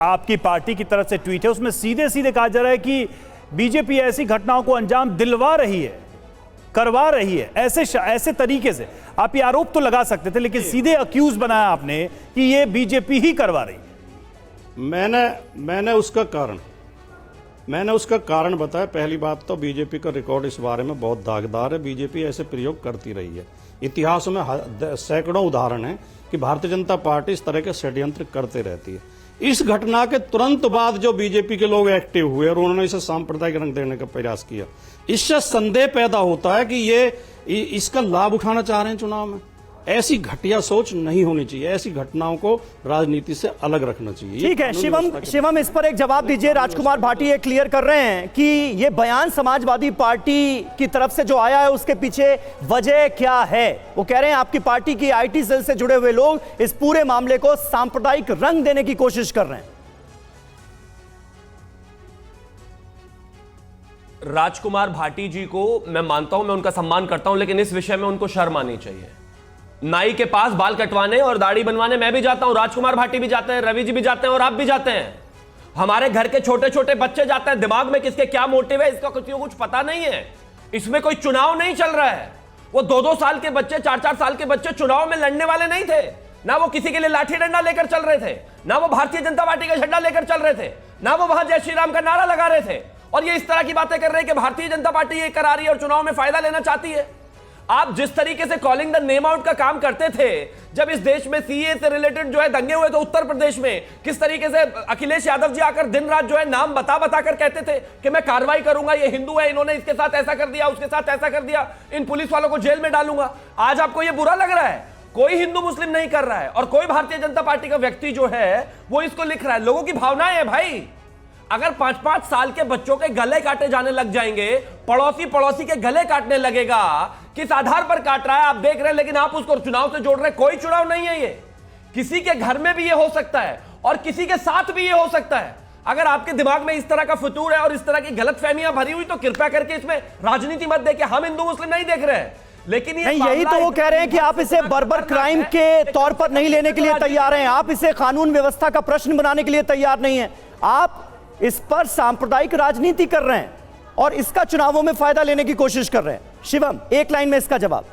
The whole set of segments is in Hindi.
आपकी पार्टी की तरफ से ट्वीट है, उसमें सीधे सीधे कहा जा रहा है कि बीजेपी ऐसी घटनाओं को अंजाम दिलवा रही है, करवा रही है। ऐसे तरीके से आप ये आरोप तो लगा सकते थे, लेकिन सीधे अक्यूज बनाया आपने कि ये बीजेपी ही करवा रही है। मैंने उसका कारण बताया। पहली बात तो बीजेपी का रिकॉर्ड इस बारे में बहुत दागदार है। बीजेपी ऐसे प्रयोग करती रही है। इतिहास में सैकड़ों उदाहरण हैं कि भारतीय जनता पार्टी इस तरह के षड्यंत्र करते रहती है। इस घटना के तुरंत बाद जो बीजेपी के लोग एक्टिव हुए और उन्होंने इसे सांप्रदायिक रंग देने का प्रयास किया, इससे संदेह पैदा होता है कि ये इसका लाभ उठाना चाह रहे हैं चुनाव में। ऐसी घटिया सोच नहीं होनी चाहिए। ऐसी घटनाओं को राजनीति से अलग रखना चाहिए। ठीक है शिवम, इस पर एक जवाब दीजिए। राजकुमार भाटी ये क्लियर कर रहे हैं कि ये बयान समाजवादी पार्टी की तरफ से जो आया है उसके पीछे वजह क्या है। वो कह रहे हैं आपकी पार्टी की आईटी सेल से जुड़े हुए लोग इस पूरे मामले को सांप्रदायिक रंग देने की कोशिश कर रहे हैं। राजकुमार भाटी जी को मैं मानता हूं, मैं उनका सम्मान करता हूं, लेकिन इस विषय में उनको शर्म आनी चाहिए। नाई के पास बाल कटवाने और दाढ़ी बनवाने मैं भी जाता हूं, राजकुमार भाटी भी जाते हैं, रवि जी भी जाते हैं और आप भी जाते हैं। हमारे घर के छोटे छोटे बच्चे जाते हैं। दिमाग में किसके क्या मोटिव है इसका कुछ पता नहीं है। इसमें कोई चुनाव नहीं चल रहा है। वो 2-2 साल के बच्चे, 4-4 साल के बच्चे चुनाव में लड़ने वाले नहीं थे ना। वो किसी के लिए लाठी डंडा लेकर चल रहे थे, ना वो भारतीय जनता पार्टी का झंडा लेकर चल रहे थे, ना वो वहां जय श्री राम का नारा लगा रहे थे। और ये इस तरह की बातें कर रहे हैं कि भारतीय जनता पार्टी ये करा रही है और चुनाव में फायदा लेना चाहती है। आप जिस तरीके से कॉलिंग द नेम आउट का काम करते थे जब इस देश में सीए से रिलेटेड जो है दंगे हुए, तो उत्तर प्रदेश में किस तरीके से अखिलेश यादव जी आकर दिन रात जो है नाम बता कर कहते थे कि मैं कार्रवाई करूंगा, ये हिंदू है, इन्होंने इसके साथ ऐसा कर दिया, उसके साथ ऐसा कर दिया, इन पुलिस वालों को जेल में डालूंगा। आज आपको ये बुरा लग रहा है। कोई हिंदू मुस्लिम नहीं कर रहा है और कोई भारतीय जनता पार्टी का व्यक्ति जो है वो इसको लिख रहा है। लोगों की भावनाएं है भाई। अगर 5-5 साल के बच्चों के गले काटे जाने लग जाएंगे, पड़ोसी के गले काटने लगेगा, किस आधार पर काट रहा है आप देख रहे हैं, लेकिन आप उसको चुनाव से जोड़ रहे हैं। कोई चुनाव नहीं है ये। किसी के घर में भी ये हो सकता है और किसी के साथ भी ये हो सकता है। अगर आपके दिमाग में इस तरह का फितूर है और इस तरह की गलतफहमियां भरी हुई, तो कृपया करके इसमें राजनीति मत देखिए। हम हिंदू मुस्लिम नहीं देख रहे हैं, लेकिन यही तो वो कह रहे हैं कि आप इसे बर्बर क्राइम के तौर पर नहीं लेने के लिए तैयार हैं। आप इसे कानून व्यवस्था का प्रश्न बनाने के लिए तैयार नहीं है। आप इस पर सांप्रदायिक राजनीति कर रहे हैं और इसका चुनावों में फायदा लेने की कोशिश कर रहे हैं। शिवम, एक लाइन में इसका जवाब।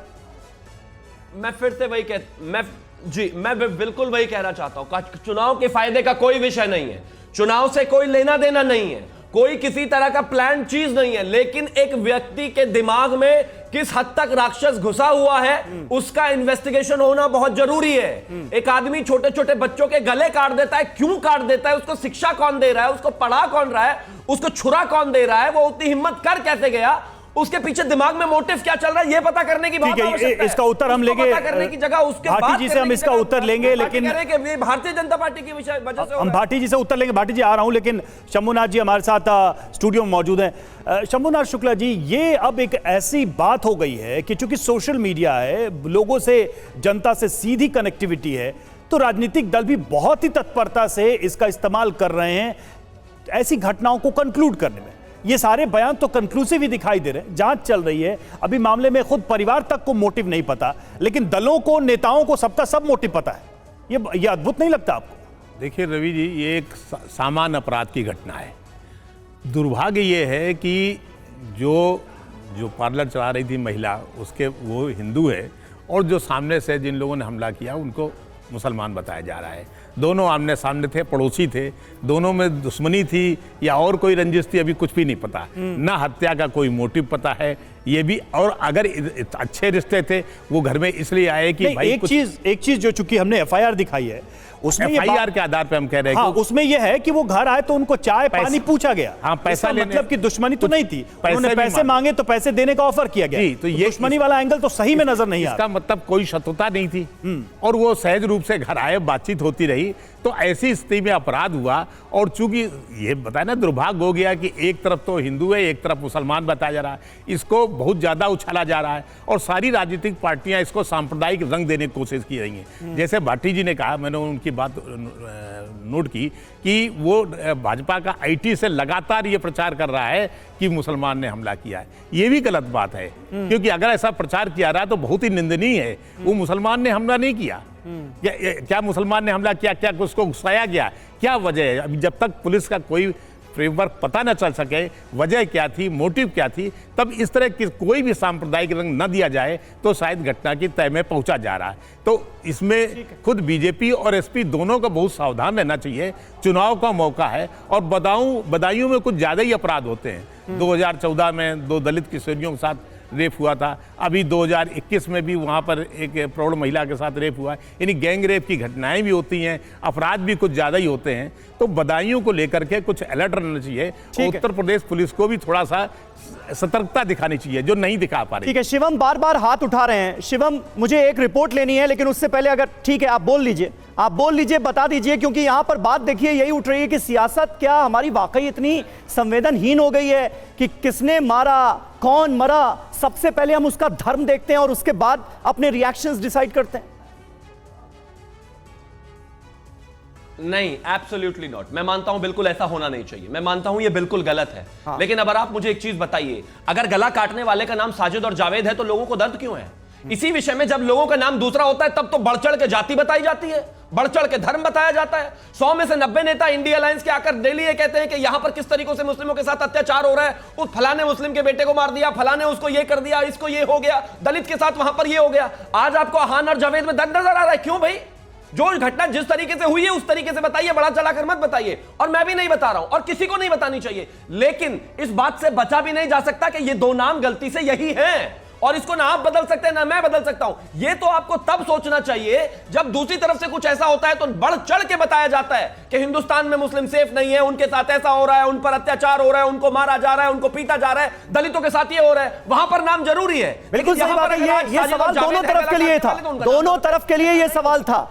मैं फिर से मैं बिल्कुल वही कहना चाहता हूं। चुनाव के फायदे का कोई विषय नहीं है, चुनाव से कोई लेना देना नहीं है, कोई किसी तरह का प्लान चीज नहीं है। लेकिन एक व्यक्ति के दिमाग में किस हद तक राक्षस घुसा हुआ है उसका इन्वेस्टिगेशन होना बहुत जरूरी है। एक आदमी छोटे छोटे बच्चों के गले काट देता है, क्यों काट देता है, उसको शिक्षा कौन दे रहा है, उसको पढ़ा कौन रहा है, उसको छुरा कौन दे रहा है, वो उतनी हिम्मत कर कैसे गया, उसके पीछे दिमाग में मोटिव क्या चल रहा है, ये पता करने की बात है। इसका उत्तर हम लेंगे, पता करने की जगह उसके भाटी जी से हम इसका उत्तर लेंगे, लेकिन भारतीय जनता पार्टी की वजह से हम भाटी जी से उत्तर लेंगे। भाटी जी आ रहा हूं, लेकिन शंभुनाथ जी हमारे साथ स्टूडियो में मौजूद हैं। शंभुनाथ शुक्ला जी, ये अब एक ऐसी बात हो गई है कि चूंकि सोशल मीडिया है, लोगों से, जनता से सीधी कनेक्टिविटी है, तो राजनीतिक दल भी बहुत ही तत्परता से इसका इस्तेमाल कर रहे हैं ऐसी घटनाओं को कंक्लूड करने में। ये सारे बयान तो कंक्लूसिव ही दिखाई दे रहे हैं। जांच चल रही है, अभी मामले में खुद परिवार तक को मोटिव नहीं पता, लेकिन दलों को, नेताओं को सबका सब मोटिव पता है। ये अद्भुत नहीं लगता आपको? देखिए रवि जी, ये एक सामान्य अपराध की घटना है। दुर्भाग्य ये है कि जो पार्लर चला रही थी महिला, वो हिंदू है और जो सामने से जिन लोगों ने हमला किया उनको मुसलमान बताया जा रहा है। दोनों आमने सामने थे, पड़ोसी थे, दोनों में दुश्मनी थी या और कोई रंजिश थी, अभी कुछ भी नहीं पता। ना हत्या का कोई मोटिव पता है ये भी। और अगर अच्छे रिश्ते थे, वो घर में इसलिए आए कि भाई एक चीज जो चुकी हमने एफआईआर दिखाई है, उसमें एफआईआर के आधार पे हम कह रहे हैं कि उसमें यह है कि वो घर आए तो उनको चाय पानी पूछा गया। हाँ, पैसा लेने, मतलब कि दुश्मनी तो नहीं थी, उन्होंने पैसे मांगे तो पैसे देने का ऑफर किया गया। तो ये दुश्मनी वाला एंगल तो सही में नजर नहीं आ रहा। इसका मतलब कोई शत्रुता नहीं थी और वो सहज रूप से घर आए, बातचीत होती रही, तो ऐसी स्थिति में अपराध हुआ। और चूंकि ये बताया ना, दुर्भाग्य हो गया कि एक तरफ तो हिंदू है, एक तरफ मुसलमान बताया जा रहा है। इसको बहुत ज़्यादा उछाला जा रहा है और सारी राजनीतिक पार्टियां इसको सांप्रदायिक रंग देने की कोशिश की रही हैं। जैसे भाटी जी ने कहा, मैंने उनकी बात नोट की कि वो भाजपा का आईटी से लगातार ये प्रचार कर रहा है कि मुसलमान ने हमला किया है। ये भी गलत बात है, क्योंकि अगर ऐसा प्रचार किया रहा है तो बहुत ही निंदनीय है। वो मुसलमान ने हमला नहीं किया। क्या मुसलमान ने हमला किया? क्या उसको गुस्साया गया? क्या वजह है? अभी जब तक पुलिस का कोई फ्रेमवर्क पता न चल सके वजह क्या थी, मोटिव क्या थी, तब इस तरह की कोई भी सांप्रदायिक रंग न दिया जाए तो शायद घटना की तय में पहुंचा जा रहा है। तो इसमें खुद बीजेपी और एसपी दोनों को बहुत सावधान रहना चाहिए। चुनाव का मौका है और बदायूं में कुछ ज़्यादा ही अपराध होते हैं। 2014 में 2 दलित किशोरियों के साथ रेप हुआ था, अभी 2021 में भी वहाँ पर एक प्रौढ़ महिला के साथ रेप हुआ है। यानी गैंग रेप की घटनाएं भी होती हैं, अपराध भी कुछ ज़्यादा ही होते हैं। तो बदायूं को लेकर के कुछ अलर्ट रहना चाहिए। उत्तर प्रदेश पुलिस को भी थोड़ा सा सतर्कता दिखानी चाहिए, जो नहीं दिखा पा रही। ठीक है, शिवम बार बार हाथ उठा रहे हैं। शिवम, मुझे एक रिपोर्ट लेनी है, लेकिन उससे पहले अगर ठीक है आप बोल लीजिए, बता दीजिए, क्योंकि यहां पर बात देखिए यही उठ रही है कि सियासत क्या हमारी वाकई इतनी संवेदनहीन हो गई है कि किसने मारा, कौन मरा, सबसे पहले हम उसका धर्म देखते हैं और उसके बाद अपने रिएक्शंस डिसाइड करते हैं। नहीं, एब्सोल्युटली नॉट। मैं मानता हूं बिल्कुल ऐसा होना नहीं चाहिए, मैं मानता हूं ये बिल्कुल गलत है। हाँ। लेकिन अब आप मुझे एक चीज बताइए, अगर गला काटने वाले का नाम साजिद और जावेद है तो लोगों को दर्द क्यों है? इसी विषय में जब लोगों का नाम दूसरा होता है तब तो बढ़ चढ़ के जाति बताई जाती है, बढ़ चढ़ के धर्म बताया जाता है। 100 में से 90 नेता इंडिया अलायंस के आकर डेली ये कहते हैं कि यहां पर किस तरीकों से मुस्लिमों के साथ अत्याचार हो रहा है, उस फलाने मुस्लिम के बेटे को मार दिया, फलाने उसको ये कर दिया, इसको ये हो गया, दलित के साथ वहां पर ये हो गया। आज आपको अहान और जावेद में दर्द नजर आ रहा है, क्यों भाई? जो घटना जिस तरीके से हुई है उस तरीके से बताइए, बड़ा चलाकर मत बताइए। और मैं भी नहीं बता रहा हूं और किसी को नहीं बतानी चाहिए, लेकिन इस बात से बचा भी नहीं जा सकता कि ये 2 नाम गलती से यही हैं और इसको ना आप बदल सकते हैं ना मैं बदल सकता हूं। ये तो आपको तब सोचना चाहिए जब दूसरी तरफ से कुछ ऐसा होता है तो बढ़ चढ़ के बताया जाता है कि हिंदुस्तान में मुस्लिम सेफ नहीं है, उनके साथ ऐसा हो रहा है, उन पर अत्याचार हो रहा है, उनको मारा जा रहा है, उनको पीटा जा रहा है, दलितों के साथ ये हो रहा है। वहां पर नाम जरूरी है। बिल्कुल सही बात है। ये सवाल दोनों तरफ के लिए था, दोनों तरफ के लिए ये सवाल था।